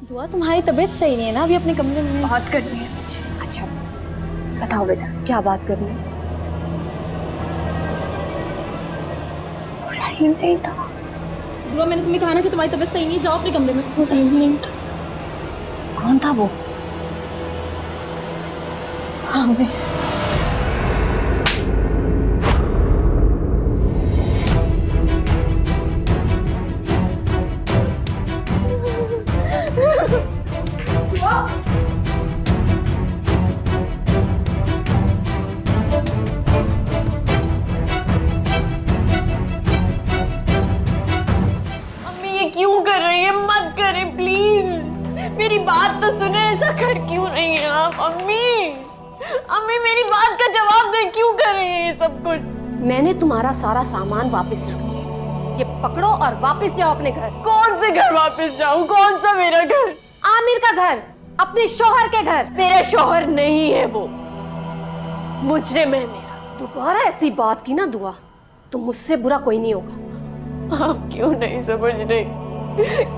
दुआ, तुम्हारी तबीयत सही नहीं है ना? अभी अपने कमरे में बात करनी है मुझे। अच्छा बताओ बेटा, क्या बात करनी है? राहील नहीं था। दुआ, मैंने तुम्हें कहा ना कि तुम्हारी तबीयत सही नहीं है, जाओ अपने कमरे में। राहील नहीं था। कौन था वो? आमिर। अम्मी ये क्यों कर रही है? मत करे प्लीज, मेरी बात तो सुने। ऐसा कर क्यों रही है आप अम्मी? अम्मी मेरी बात का जवाब दे, क्यों कर रही है ये सब कुछ? मैंने तुम्हारा सारा सामान वापस रख दिया, ये पकड़ो और वापस जाओ अपने घर। कौन से घर वापस जाऊं? कौन सा मेरा घर? आमिर का घर, अपने शौहर के घर। मेरा शौहर नहीं है वो, मुजरिम है मेरा। दोबारा ऐसी बात की ना दुआ, तो मुझसे बुरा कोई नहीं होगा। आप क्यों नहीं समझ रहे?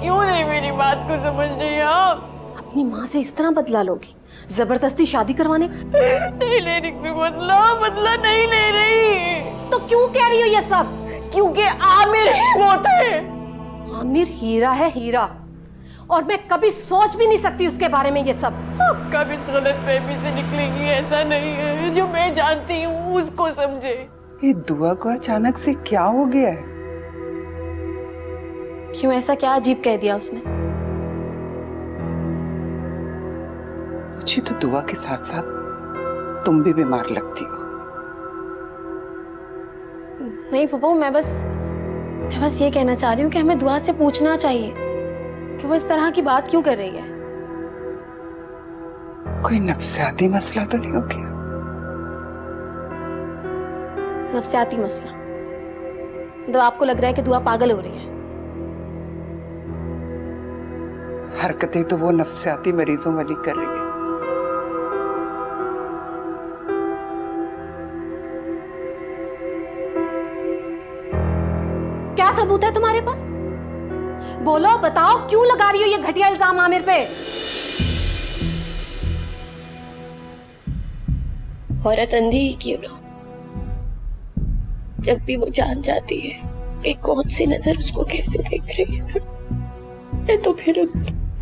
क्यों नहीं मेरी बात को समझ रही आप? अपनी माँ से इस तरह बदला लोगी? जबरदस्ती शादी करवाने का? नहीं ले रही कोई बदला, बदला नहीं ले रही। तो क्यों कह रही हो ये सब? क्योंकि आमिर ही वो थे। आमिर हीरा है, हीरा, और मैं कभी सोच भी नहीं सकती उसके बारे में ये सब। आप कभी इस गलतफहमी से निकलेंगी ऐसा नहीं है। जो मैं जानती हूँ उसको समझे। ये दुआ को अचानक से क्या हो गया है? क्यों, ऐसा क्या अजीब कह दिया उसने? मुझे तो दुआ के साथ साथ तुम भी बीमार लगती हो। नहीं फूफो, मैं बस ये कहना चाह रही हूँ कि हमें दुआ से पूछना चाहिए कि वो इस तरह की बात क्यों कर रही है। कोई नफसियाती मसला तो नहीं हो गया? नफसियाती मसला? मतलब आपको लग रहा है कि दुआ पागल हो रही है? हरकतें तो वो नफसियाती मरीजों वाली कर रही है। क्या सबूत है तुम्हारे पास? बोलो, बताओ, क्यों लगा रही हो ये घटिया इल्जाम आमिर पे? औरत अंधी ही क्यों ना, जब भी वो जान जाती है एक कौन सी नजर उसको कैसे देख रही है, तो फिर उस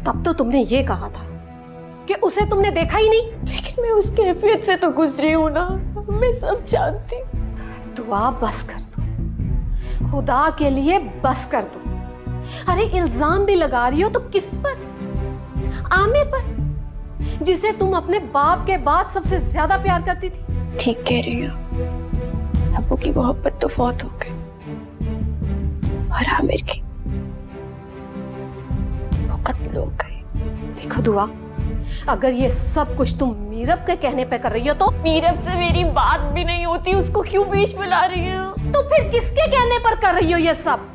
तब तो तुमने ये कहा था कि उसे तुमने देखा ही नहीं। लेकिन मैं उस कैफियत से तो गुजरी हूं ना, मैं सब जानती हूँ। दुआ बस कर दो, खुदा के लिए बस कर दो। अरे इल्जाम भी लगा रही हो तो किस पर? आमिर पर, जिसे तुम अपने बाप के बाद सबसे ज्यादा प्यार करती थी। ठीक कह रही हो, अब्बू की मोहब्बत तो फौत हो गई और आमिर की वो कत्ल हो गई। देखो दुआ, अगर ये सब कुछ तुम मीरब के कहने पे कर रही हो तो मीरब से मेरी बात भी नहीं होती, उसको क्यों बीच में ला रही हो? तो फिर किसके कहने पर कर रही हो ये सब?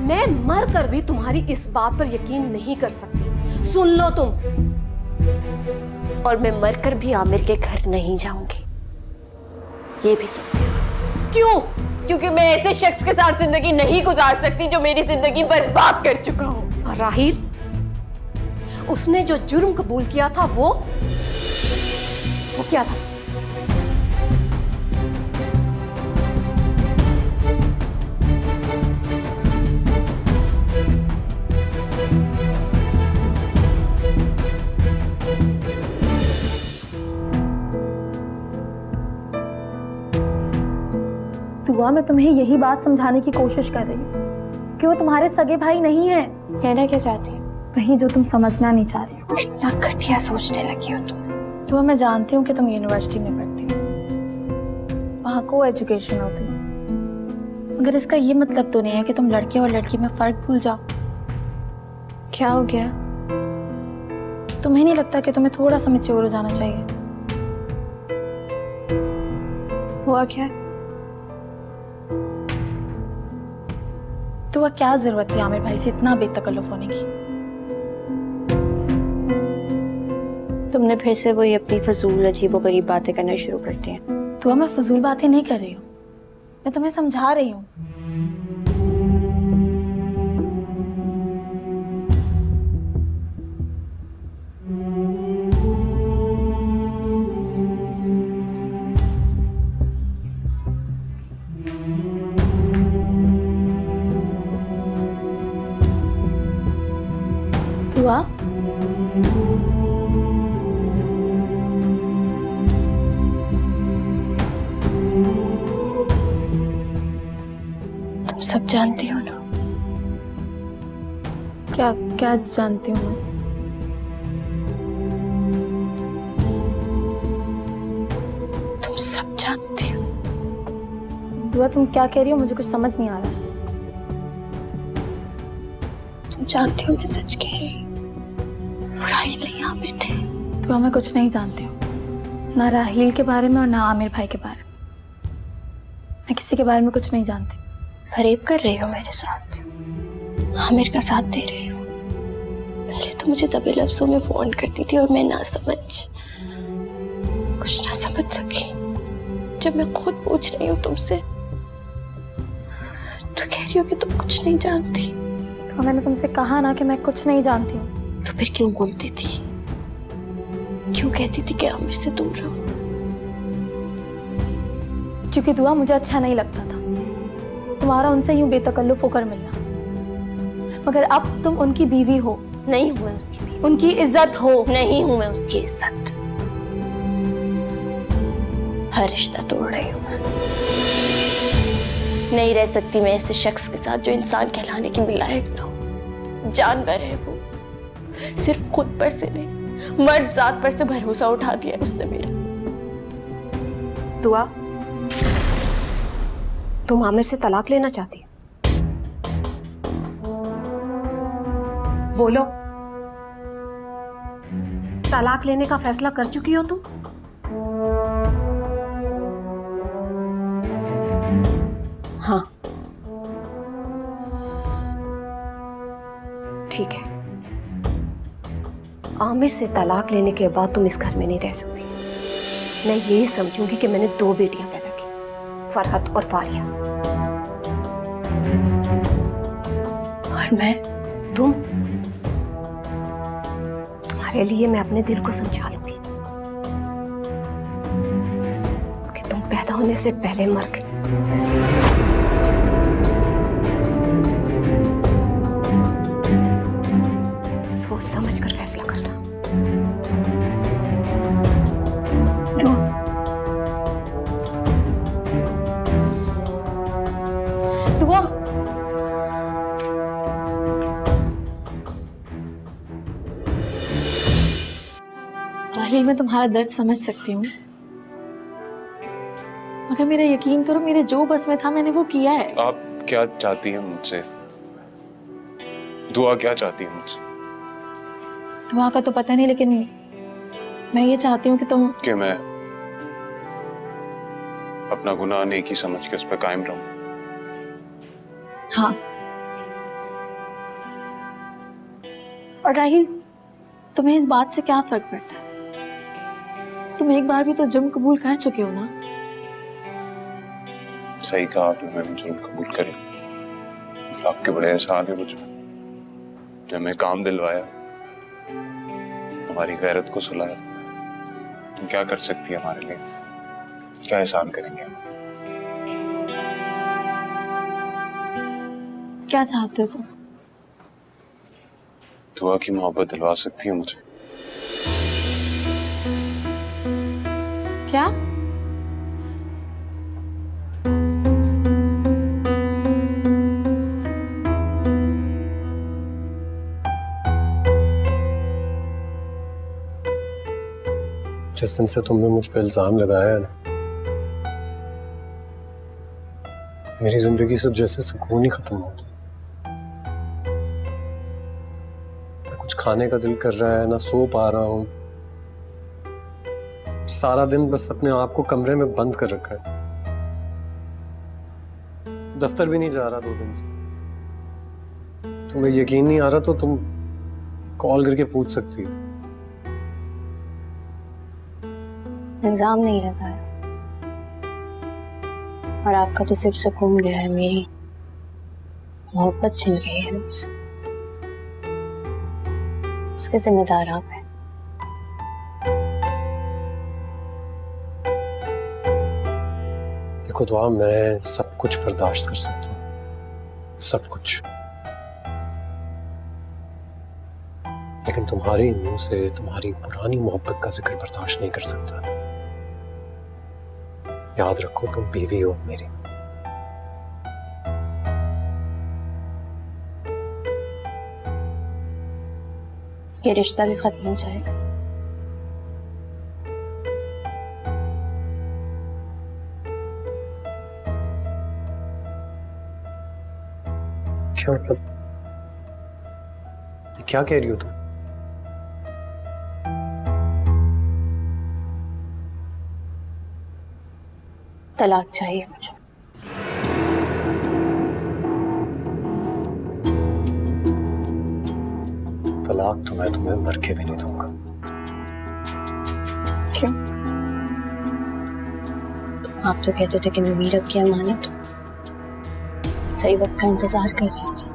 मैं मर कर भी तुम्हारी इस बात पर यकीन नहीं कर सकती। सुन लो तुम। और मैं मरकर भी आमिर के घर नहीं जाऊंगी, ये भी सुन लो। क्यों? क्योंकि मैं ऐसे शख्स के साथ जिंदगी नहीं गुजार सकती जो मेरी जिंदगी बर्बाद कर चुका हो। राहील, उसने जो जुर्म कबूल किया था वो क्या था? दुआ, मैं तुम्हें यही बात समझाने की कोशिश कर रही हूँ कि वो तुम्हारे सगे भाई नहीं है। कहना क्या चाहती है? वही जो तुम समझना नहीं चाह रही हो। इतना घटिया सोचने लगी हो तुम। दुआ, मैं जानती हूँ कि तुम यूनिवर्सिटी में पढ़ती हो, वहाँ को एजुकेशन होती है, मगर इसका ये मतलब तो नहीं है कि तुम लड़के और लड़की में फर्क भूल जाओ। क्या हो गया? तुम्हें नहीं लगता कि तुम्हें थोड़ा सा मैच्योर हो जाना चाहिए? हुआ क्या? तो वह क्या जरूरत थी आमिर भाई से इतना बेतकल्लुफ होने की? तुमने फिर से वही अपनी फजूल अजीबोगरीब बातें करना शुरू कर दी हैं। तो मैं फजूल बातें नहीं कर रही हूँ, मैं तुम्हें समझा रही हूँ। दुआ, तुम सब जानती हो ना। क्या क्या जानती हूँ मैं? तुम सब जानती हो। दुआ, तुम क्या कह रही हो? मुझे कुछ समझ नहीं आ रहा है। तुम जानती हो मैं सच कह रही हूँ। राहिल नहीं आमिर थे। दुआ, मैं कुछ नहीं जानती हूँ, ना राहील के बारे में और ना आमिर भाई के बारे में। मैं किसी के बारे में कुछ नहीं जानती। फरेब कर रही हो मेरे साथ, आमिर का साथ दे रही हो। पहले तो मुझे दबे लफ्जों में फोन करती थी और मैं कुछ ना समझ सकी। जब मैं खुद पूछ रही हूँ तुमसे तो कह रही हो कि तुम कुछ नहीं जानती। तो मैंने तुमसे कहा ना कि मैं कुछ नहीं जानती हूँ। तो फिर क्यों बोलती थी, क्यों कहती थी कि आमिर से दूर रहो? क्योंकि दुआ, मुझे अच्छा नहीं लगता था तुम्हारा उनसे यूं बेतकल्लुफ होकर मिलना। मगर अब तुम उनकी बीवी हो। नहीं हूं मैं उसकी बीवी। उनकी इज्जत हो। नहीं हूं मैं उसकी इज्जत। हर रिश्ता तोड़ रही हूं मैं। नहीं रह सकती मैं ऐसे शख्स के साथ जो इंसान कहलाने की भी लायक ना हो। जानवर है वो, सिर्फ खुद पर से नहीं मर्द जात पर से भरोसा उठा दिया उसने मेरा। दुआ, तुम आमिर से तलाक लेना चाहती हो? बोलो, तलाक लेने का फैसला कर चुकी हो तुम? हाँ। ठीक है। आमिर से तलाक लेने के बाद तुम इस घर में नहीं रह सकती। मैं यही समझूंगी कि मैंने 2 बेटियां पैदा की, फरहत और फारिया। और मैं? तुम्हारे लिए मैं अपने दिल को समझा लूंगी कि तुम पैदा होने से पहले मर गई। सोच समझ कर फैसला करना। दुआ, राहील, मैं तुम्हारा दर्द समझ सकती हूँ, मगर मेरा यकीन करो, मेरे जो बस में था मैंने वो किया है। आप क्या चाहती हैं मुझसे? दुआ क्या चाहती है मुझसे? दुआ का तो पता नहीं, लेकिन मैं ये चाहती हूँ कि मैं अपना गुनाह नेकी समझ के उस पर कायम रहूं। हाँ। और राहील, तुम्हें इस बात से क्या फर्क पड़ता है? तुम एक बार भी तो जुर्म कबूल कर चुके हो ना। सही कहा आपने, मैंने जुर्म कबूल करे। आपके बड़े एहसान है मुझे, जब मैं काम दिलवाया, तुम्हारी गैरत को सुलाया। तुम क्या कर सकती है हमारे लिए? क्या एहसान करेंगे हम? क्या चाहते हो तुम? दुआ की मोहब्बत दिलवा सकती है मुझे? क्या? जिस दिन से तुमने मुझ पे इल्जाम लगाया है ना, मेरी जिंदगी से जैसे सुकून ही खत्म हो गया। ना कुछ खाने का दिल कर रहा है, ना सो पा रहा हूं। सारा दिन बस अपने आप को कमरे में बंद कर रखा है। दफ्तर भी नहीं जा रहा 2 दिन से। तुम्हें यकीन नहीं आ रहा तो तुम कॉल करके पूछ सकती हो। इल्जाम नहीं लगाया, और आपका तो सिर्फ सुकून गया है, मेरी मोहब्बत छिन गई है मुझसे। उसके जिम्मेदार आप हैं। देखो दुआ, मैं सब कुछ बर्दाश्त कर सकता हूँ, सब कुछ। लेकिन तुम्हारे मुंह से तुम्हारी पुरानी मोहब्बत का जिक्र बर्दाश्त नहीं कर सकता। याद रखो तुम बीवी हो मेरी। ये रिश्ता भी खत्म हो जाएगा। क्या मतलब, क्या कह रही हो तुम? तलाक चाहिए मुझे। तलाक तो मैं तुम्हें मर के भी नहीं दूंगा। क्यों? आप तो कहते थे कि मैं मीरब की अमानत हूं। सही वक्त का इंतजार कर रही थी।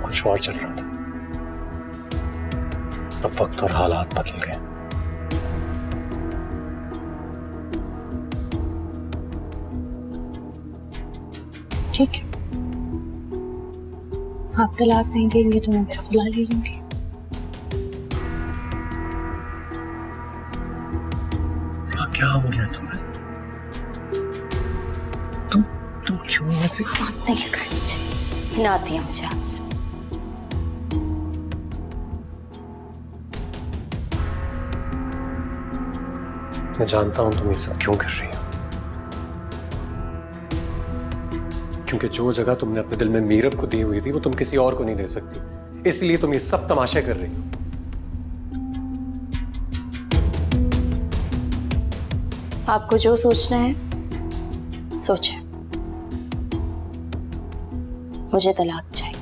कुछ और चल रहा था, अब वक्त और हालात बदल गए। ठीक है, आप तलाक नहीं देंगे तो मैं फिर खुला ले लूंगी। क्या हो गया तुम्हें? तुम क्यों ऐसे? बात नहीं लगाई मुझे, हिलाती है मुझे आपसे। मैं जानता हूं तुम ये सब क्यों कर रही हो, क्योंकि जो जगह तुमने अपने दिल में मीरब को दी हुई थी वो तुम किसी और को नहीं दे सकती, इसलिए तुम ये सब तमाशे कर रही हो। आपको जो सोचना है सोचे, मुझे तलाक चाहिए।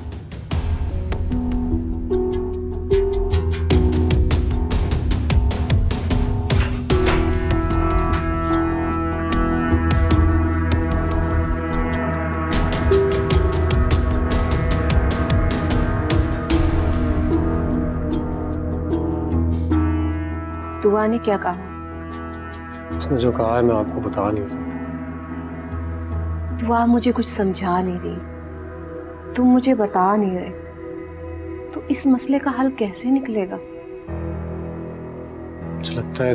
दुआ ने क्या कहा? उसने जो कहा है मैं आपको बता नहीं सकता। दुआ मुझे कुछ समझा नहीं रही, तुम मुझे बता नहीं रहे, तो इस मसले का हल कैसे निकलेगा? मुझे लगता है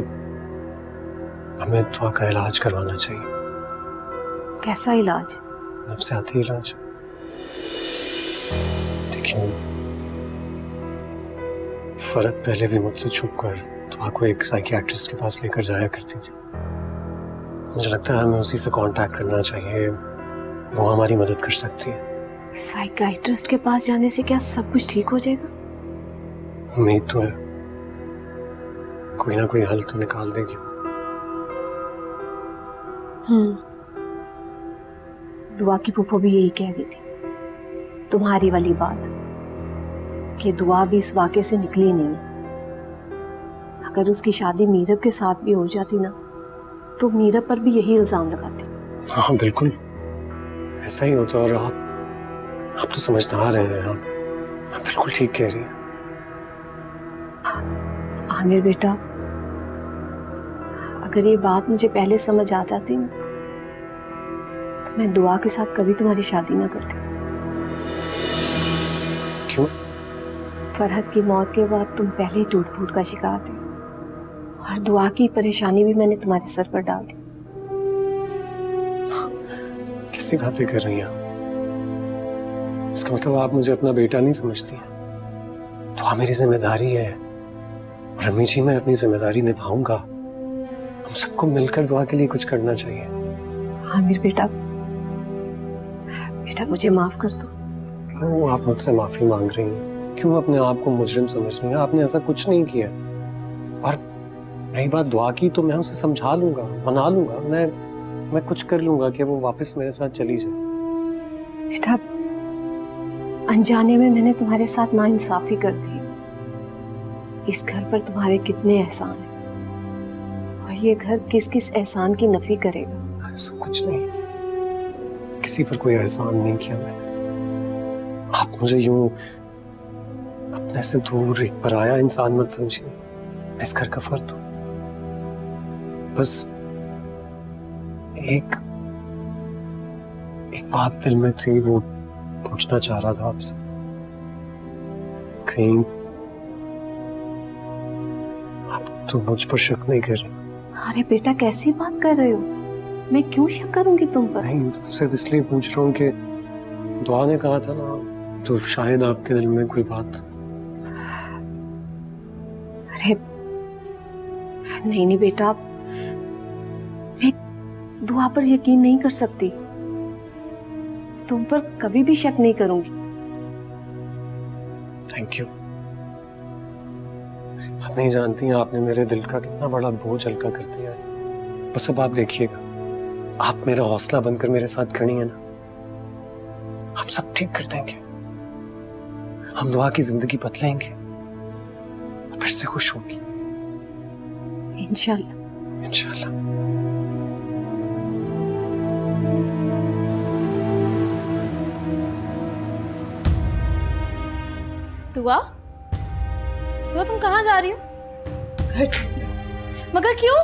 हमें दुआ का इलाज करवाना चाहिए। कैसा इलाज? नफ्सियाती इलाज। देखिए, फरहत पहले भी मुझसे छुप कर दुआ को एक साइकियाट्रिस्ट के पास लेकर जाया करती थी। मुझे लगता है हमें उसी से कांटेक्ट करना चाहिए, वो हमारी मदद कर सकती है। साइकियाट्रिस्ट के पास जाने से क्या सब कुछ ठीक हो जाएगा? उम्मीद तो है, कोई ना कोई हल तो निकाल देगी। दुआ की फूफो भी यही कह दी थी, तुम्हारी वाली बात, कि दुआ भी इस वाक़े से निकली नहीं है। अगर उसकी शादी मीरब के साथ भी हो जाती ना, तो मीरब पर भी यही इल्जाम लगाती। हाँ बिल्कुल ऐसा ही होता। और आप तो समझदार हैं, आप बिल्कुल ठीक कह रही हैं। आमिर बेटा, अगर ये बात मुझे पहले समझ आ जाती ना, तो मैं दुआ के साथ कभी तुम्हारी शादी ना करती। क्यों? फरहत की मौत के बाद तुम पहले ही टूट फूट का शिकार थे, और दुआ की परेशानी भी मैंने तुम्हारे सर पर डाल दी। कैसी बातें कर रही हैं आप? इसका मतलब आप मुझे अपना बेटा नहीं समझती हैं? दुआ मेरी जिम्मेदारी है, और अम्मी जी मैं अपनी जिम्मेदारी निभाऊंगा। हम सबको मिलकर दुआ के लिए कुछ करना चाहिए। आमिर बेटा, बेटा मुझे माफ कर दो। क्यों आप मुझसे माफी मांग रही हैं? क्यों अपने आप को मुजरिम समझ रही हैं? आपने ऐसा कुछ नहीं किया। और रही बात दुआ की, तो मैं उसे समझा लूंगा, मना लूंगा, मैं कुछ कर लूंगा कि वो वापस मेरे साथ चली जाए। बेटा, अनजाने में मैंने तुम्हारे साथ नाइंसाफी कर दी। इस घर पर तुम्हारे कितने एहसान हैं, और ये घर किस किस एहसान की नफी करेगा? ऐसा कुछ नहीं, किसी पर कोई एहसान नहीं किया मैंने। आप मुझे यूं अपने से दूर एक पराया इंसान मत समझिए। मैं इस घर का फर्द हूं। बस एक बात दिल में थी, वो पूछना चाह रहा था आपसे, कहीं आप तो मुझ पर शक नहीं कर रही? अरे बेटा कैसी बात कर रहे हो, मैं क्यों शक करूंगी तुम पर? नहीं, सिर्फ इसलिए पूछ रहा हूँ कि दुआ ने कहा था ना, तो शायद आपके दिल में कोई बात। अरे नहीं बेटा, मैं दुआ पर यकीन नहीं कर सकती, तुम पर कभी भी शक नहीं करूंगी। Thank you. आप नहीं जानती हैं आपने मेरे दिल का कितना बड़ा बोझ हल्का कर दिया है। बस अब आप देखिएगा, आप मेरा हौसला बनकर मेरे साथ खड़ी है ना, हम सब ठीक कर देंगे। हम दुआ की जिंदगी बदलेंगे, फिर से खुश होगी इंशाल्लाह। इंशाल्लाह। दुआ, दुआ तुम कहाँ जा रही हो? घर। मगर क्यों?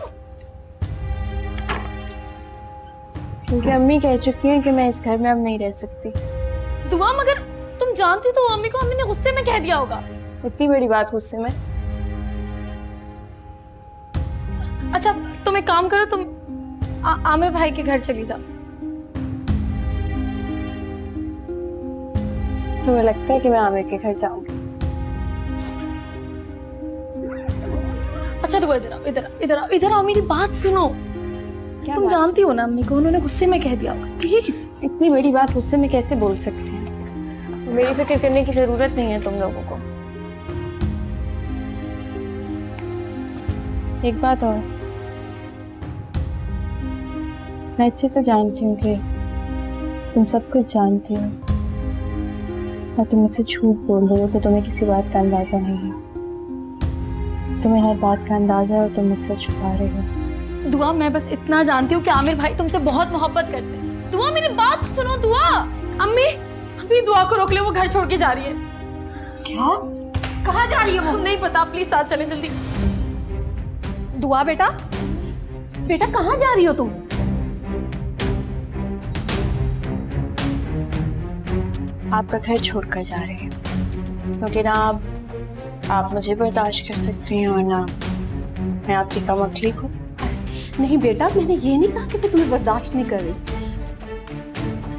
क्योंकि अम्मी कह चुकी हैं कि मैं इस घर में अब नहीं रह सकती। दुआ मगर तुम जानती तो अम्मी को, अम्मी ने गुस्से में कह दिया होगा। इतनी बड़ी बात गुस्से में? अच्छा तुम एक काम करो, तुम आमिर भाई के घर चली जाओ। तुम्हें लगता है कि मैं आमिर के घर जाऊंगी? अच्छा तो इधर आओ, इधर आओ, इधर आओ, इधर आओ, मेरी बात सुनो। तुम जानती हो ना अम्मी को उन्होंने गुस्से में कह दिया होगा। प्लीज। इतनी बड़ी बात गुस्से में कैसे बोल सकते हैं? मेरी फिक्र करने की जरूरत नहीं है तुम लोगों को। एक बात और, मैं अच्छे से जानती हूँ कि तुम सब कुछ जानती हो और तुम मुझसे झूठ बोल रही हो कि तुम्हें किसी बात का अंदाजा नहीं है। तुम्हें हर बात का अंदाजा है और तुम मुझसे छुपा रही हो। दुआ मैं बस इतना जानती हूँ कि आमिर भाई तुमसे बहुत मोहब्बत करते हैं। दुआ मेरी बात सुनो। दुआ, अम्मी अम्मी दुआ को रोक ले, वो घर छोड़ के जा रही है। क्या? कहाँ जा रही है वो? नहीं पता, प्लीज साथ चलें जल्दी। दुआ बेटा, बेटा कहाँ जा रही हो तुम? आपका घर छोड़कर जा रही है, क्योंकि ना आप मुझे बर्दाश्त कर सकती हैं और ना मैं आपकी कमअक्ली को। नहीं बेटा, मैंने ये नहीं कहा कि मैं तुम्हें बर्दाश्त नहीं कर रही।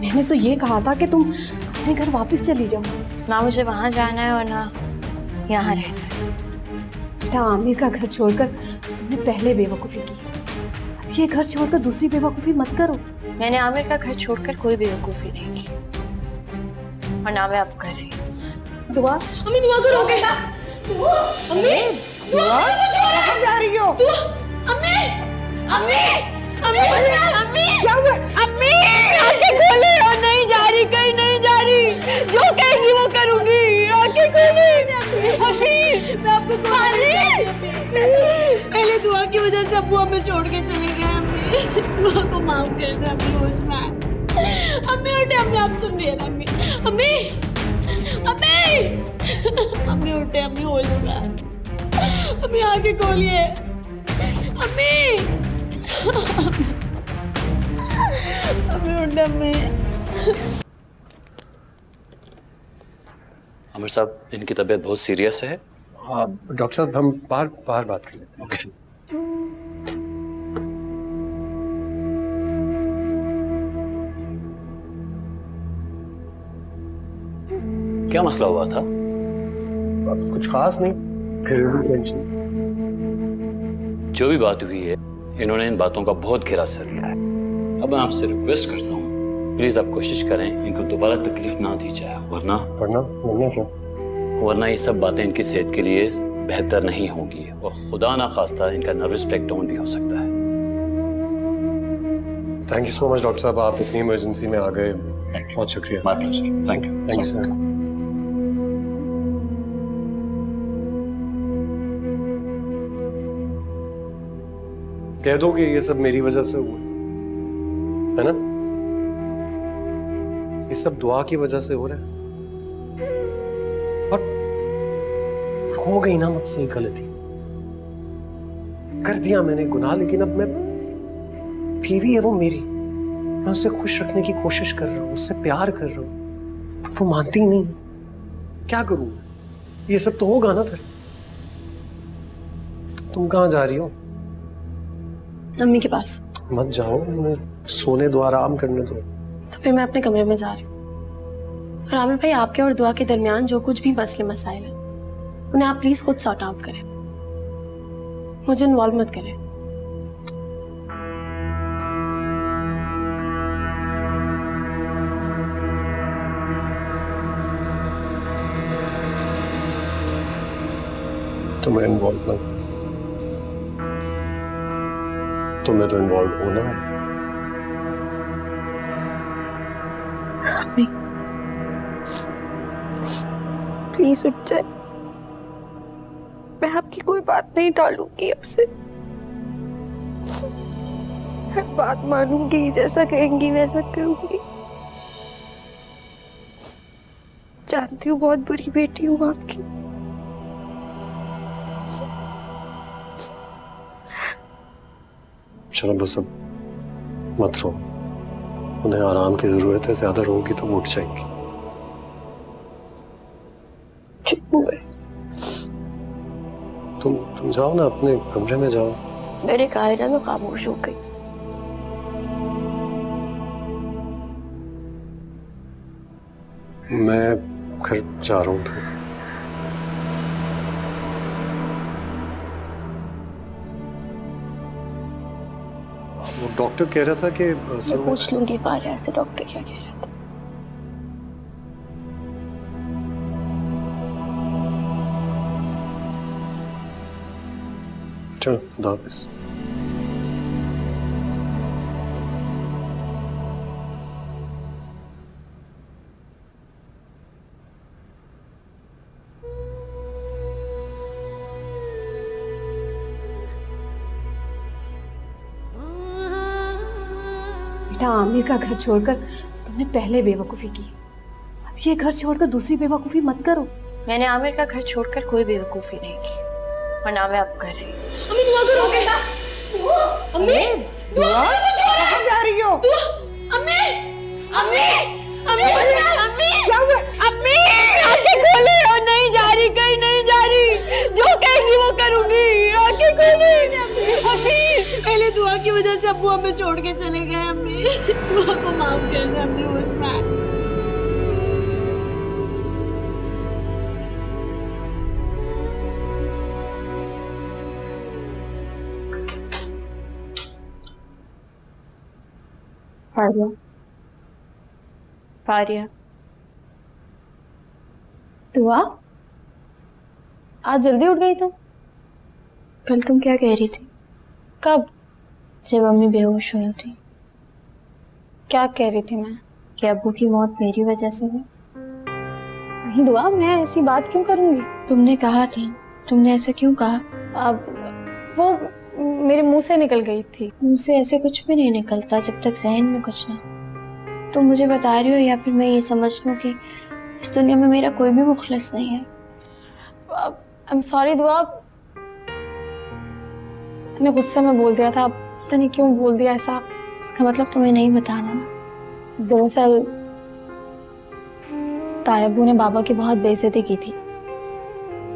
मैंने तो ये कहा था कि तुम अपने घर वापस चली जाओ। ना मुझे वहां जाना है और ना यहाँ रहना है। बेटा आमिर का घर छोड़कर तुमने पहले बेवकूफ़ी की, अब ये घर छोड़कर दूसरी बेवकूफ़ी मत करो। मैंने आमिर का घर छोड़कर कोई बेवकूफ़ी नहीं की और ना मैं अब कर रही हूँ। दुआ, अम्मी दुआ को रोके। अम्मी दुआ कहाँ जा रही हो? अम्मी अम्मी अम्मी अम्मी क्या हुआ? अम्मी आंखें खोले और नहीं जा रही, कहीं नहीं जा रही, जो कहेगी वो करूंगी। आंखें खोले। अम्मी मैं आपको पहले दुआ की वजह से अब्बू हमें छोड़ के चले गए। अम्मी दुआ को माफ कर दे, अम्मी होश में आए। अम्मी उठे, अम्मी आप सुन रही है ना? अम्मी अम्मी अम्मी अम्मी उठे, अम्मी होश में आए। अम्मी आंखें खोलिए। अम्मी अम्मी उठे, अम्मी। आमिर साहब, इनकी तबीयत बहुत सीरियस है। हाँ डॉक्टर साहब, हम बाहर बात कर लेते हैं। ओके। क्या मसला हुआ था? कुछ खास नहीं, घरेलू टेंशन्स। जो भी बात हुई है, इन्होंने इन बातों का बहुत गहरा असर लिया है। अब मैं आपसे रिक्वेस्ट करता हूँ, प्लीज आप कोशिश करें इनको दोबारा तकलीफ ना दी जाए, वरना क्या? ये सब बातें इनकी सेहत के लिए बेहतर नहीं होंगी और खुदा ना खास्ता इनका नर्वस ब्रेकडाउन भी हो सकता है। Thank you so much doctor साहब, आप इतनी इमरजेंसी में आ गए, बहुत शुक्रिया। My pleasure. Thank you sir. कह दो कि ये सब मेरी वजह से हुआ है ना, ये सब दुआ की वजह से हो रहा है। और हो गई ना मुझसे एक गलती, कर दिया मैंने गुनाह, लेकिन अब मैं, बीवी है वो मेरी, मैं उसे खुश रखने की कोशिश कर रहा हूँ, उससे प्यार कर रहा हूँ, वो मानती ही नहीं, क्या करूं मैं? ये सब तो होगा ना फिर। तुम कहाँ जा रही हो? मम्मी के पास। मत जाओ, मैं सोने दो, आराम करने दो। तो फिर मैं अपने कमरे में जा रही हूँ। और आमिर भाई, आपके और दुआ के दरमियान जो कुछ भी मसले मसाइल हैं उन्हें आप प्लीज खुद सॉर्ट आउट करें, मुझे इन्वॉल्व मत करें। तुम्हें इन्वॉल्व ना करो, तुम्हें तो इन्वॉल्व होना है। प्लीज उठ जाए, मैं आपकी कोई बात नहीं टालूंगी अब से। हर बात मानूंगी, जैसा कहेंगी वैसा करूंगी। जानती हूँ बहुत बुरी बेटी हूँ आपकी। चलो बस अब मत रो, उन्हें आराम की जरूरत है, ज्यादा रोगी तो वो उठ जाएंगी। चुप हुए। तुम जाओ ना, अपने कमरे में जाओ। मेरे कायरा में खामोश हो गई। मैं घर जा रहा हूँ फिर। वो डॉक्टर कह रहा था कि असल मैं में पूछ लूंगी फारिया से डॉक्टर क्या कह रहा था। चलो खुदा हाफिज़। बेटा, आमिर का घर छोड़कर तुमने पहले बेवकूफी की, अब ये घर छोड़कर दूसरी बेवकूफी मत करो। मैंने आमिर का घर छोड़कर कोई बेवकूफी नहीं की, और ना मैं अब कर रही हूँ। अम्मी दुआ करो बेटा। अम्मी दुआ कहाँ जा रही हो? अम्मी अम्मी अम्मी अम्मी क्या हुआ? अम्मी आंखें खोले। और नहीं जा रही, कहीं नहीं जा रही, जो कहेगी वो करूंगी। आंखें खोले। अम्मी पहले दुआ की वजह से अब्बू हमें छोड़ के चले गए। अम्मी दुआ को माफ कर दे। अम्मी उसमें फारिया, फारिया, दुआ, आज जल्दी उठ गई तुम? कल तुम क्या कह रही थी कब? जब अम्मी बेहोश हुई थी? क्या कह रही थी मैं? कि अब्बू की मौत मेरी वजह से हुई। नहीं दुआ, मैं ऐसी बात क्यों करूंगी? तुमने कहा था, तुमने ऐसा क्यों कहा? अब वो मेरे मुंह से निकल गई थी। मुंह से ऐसे कुछ भी नहीं निकलता जब तक जहन में कुछ ना। तुम मुझे बता रही हो या फिर मैं ये समझ लूं कि इस दुनिया में मेरा कोई भी मुखलिस नहीं है? आई एम सॉरी दुआ, मैंने गुस्से में बोल दिया था, पता नहीं क्यों बोल दिया ऐसा। उसका मतलब तुम्हें नहीं बताना ना। दरअसल तायबू ने बाबा की बहुत बेइज्जती की थी।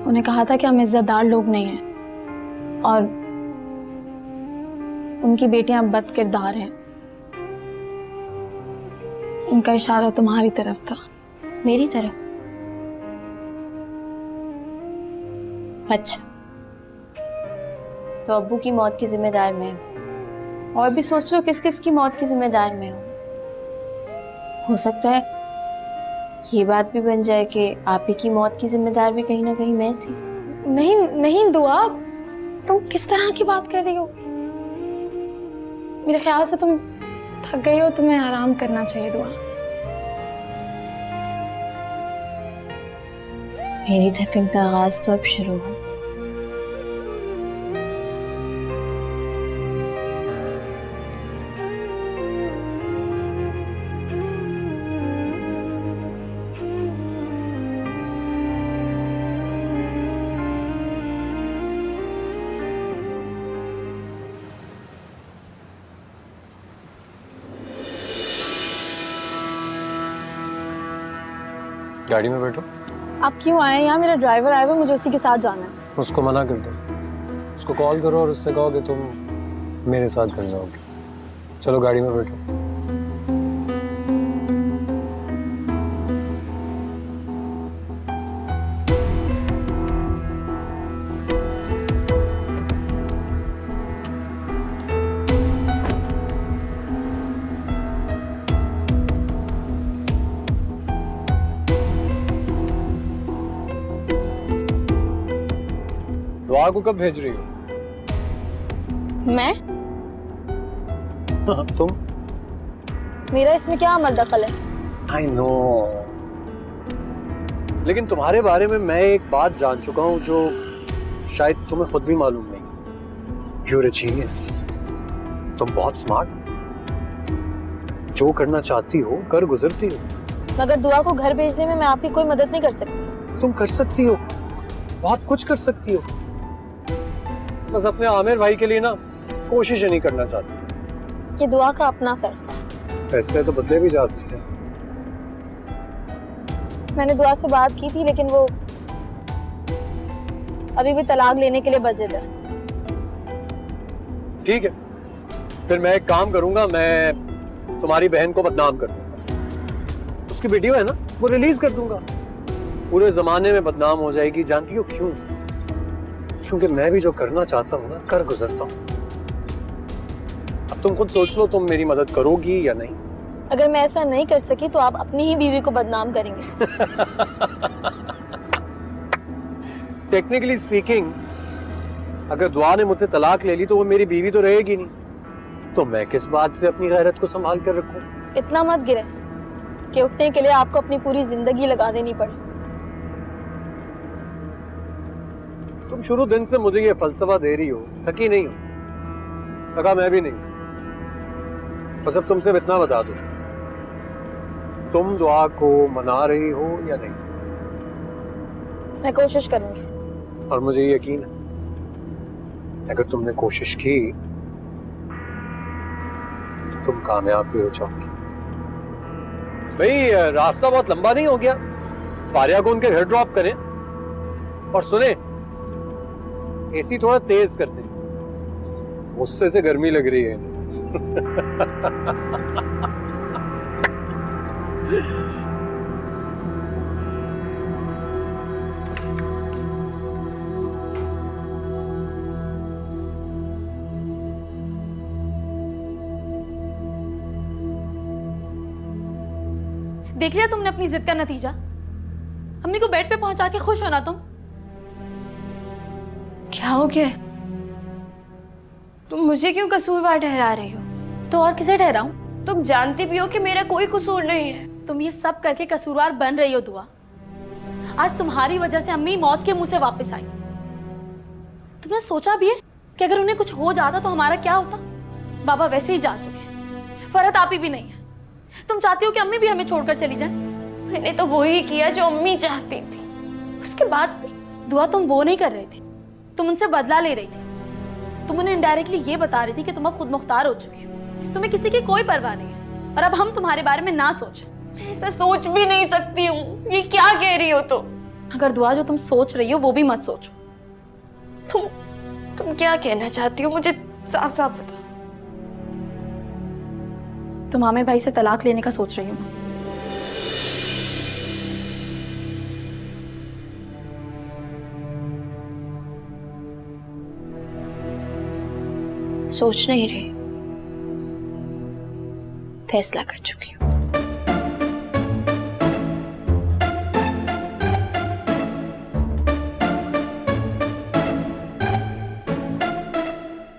उन्हें कहा था कि हम इज्जतदार लोग नहीं हैं और उनकी बेटियां बद किरदार हैं। उनका इशारा तुम्हारी तरफ था। मेरी तरफ? अच्छा, तो अब्बू की मौत की जिम्मेदार मैं हूँ। और भी सोच लो किस किस की मौत की जिम्मेदार मैं हूँ। हो सकता है ये बात भी बन जाए कि आप ही की मौत की जिम्मेदार भी कहीं ना कहीं मैं थी। नहीं नहीं दुआ, तुम किस तरह की बात कर रही हो? मेरे ख्याल से तुम थक गई हो, तुम्हें आराम करना चाहिए दुआ। मेरी थकन का आगाज तो अब शुरू हो। गाड़ी में बैठो। आप क्यों आए हैं यहाँ? मेरा ड्राइवर आया हुआ है, मुझे उसी के साथ जाना है। उसको मना कर दो, उसको कॉल करो और उससे कहो कि तुम मेरे साथ घर जाओगे। चलो गाड़ी में बैठो। दुआ को कब भेज रही हो? मैं? तुम? मेरा इसमें क्या अमल दखल है? आई नो, लेकिन तुम्हारे बारे में मैं एक बात जान चुका हूँ जो शायद तुम्हें खुद भी मालूम नहीं। You're a genius. तुम बहुत स्मार्ट हो, जो करना चाहती हो कर गुजरती हो। मगर दुआ को घर भेजने में मैं आपकी कोई मदद नहीं कर सकती। तुम कर सकती हो, बहुत कुछ कर सकती हो, बस अपने आमिर भाई के लिए ना कोशिश ही नहीं करना चाहती। ये दुआ का अपना फैसला है। फैसले तो बदले भी जा सकते हैं। मैंने दुआ से बात की थी, लेकिन वो अभी भी तलाक लेने के लिए बजिद है। ठीक है, फिर मैं एक काम करूंगा, मैं तुम्हारी बहन को बदनाम कर दूंगा। उसकी वीडियो है ना, वो रिलीज कर दूंगा, पूरे जमाने में बदनाम हो जाएगी। जानती हो क्यों? क्योंकि मैं भी जो करना चाहता हूँ ना कर गुजरता हूँ। अब तुम खुद सोच लो, तुम मेरी मदद करोगी या नहीं? अगर मैं ऐसा नहीं कर सकी तो आप अपनी ही बीवी को बदनाम करेंगे। टेक्निकली स्पीकिंग, अगर दुआ ने मुझसे तलाक ले ली तो वो मेरी बीवी तो रहेगी नहीं, तो मैं किस बात से अपनी गैरत को संभाल कर रखूं? इतना मत गिरे कि उठने के लिए आपको अपनी पूरी जिंदगी लगा देनी पड़े। तुम शुरू दिन से मुझे ये फलसफा दे रही हो, थकी नहीं हो? लगा मैं भी नहीं। बस अब तुमसे इतना बता दो, तुम दुआ को मना रही हो या नहीं? मैं कोशिश करूंगी। और मुझे यकीन है अगर तुमने कोशिश की तो तुम कामयाब भी हो जाओगी। भाई रास्ता बहुत लंबा नहीं हो गया, फारिया को उनके घर ड्रॉप करें। और सुने, एसी थोड़ा तेज कर दें, गुस्से से गर्मी लग रही है। देख लिया तुमने अपनी जिद का नतीजा? अम्मी को बेड पे पहुंचा के खुश होना तुम? क्या हो गया? तुम मुझे क्यों कसूरवार ठहरा रही हो? तो और किसे ठहराऊं? तुम जानती भी हो कि मेरा कोई कसूर नहीं है। तुम ये सब करके कसूरवार बन रही हो दुआ। आज तुम्हारी वजह से अम्मी मौत के मुंह से वापस आई। तुमने सोचा भी है कि अगर उन्हें कुछ हो जाता तो हमारा क्या होता? बाबा वैसे ही जा चुके, फरहत आपी भी नहीं है। तुम चाहती हो कि अम्मी भी हमें छोड़कर चली जाए? मैंने तो वही किया जो अम्मी चाहती थी। उसके बाद भी दुआ तुम वो नहीं कर रही थी, तुम उनसे बदला ले रही थी। तुम उन्हें इनडायरेक्टली ये बता रही थी कि तुम अब खुद मुख्तार हो चुकी हो, तुम्हें किसी की कोई परवाह नहीं है और अब हम तुम्हारे बारे में ना सोचें। मैं ऐसा सोच भी नहीं सकती हूँ। ये क्या कह रही हो अगर दुआ जो तुम सोच रही हो वो भी मत सोचो। तुम क्या कहना चाहती हो? मुझे साफ साफ बता। तुम आमिर भाई से तलाक लेने का सोच रही हो ना? सोच नहीं रही, फैसला कर चुकी हूँ।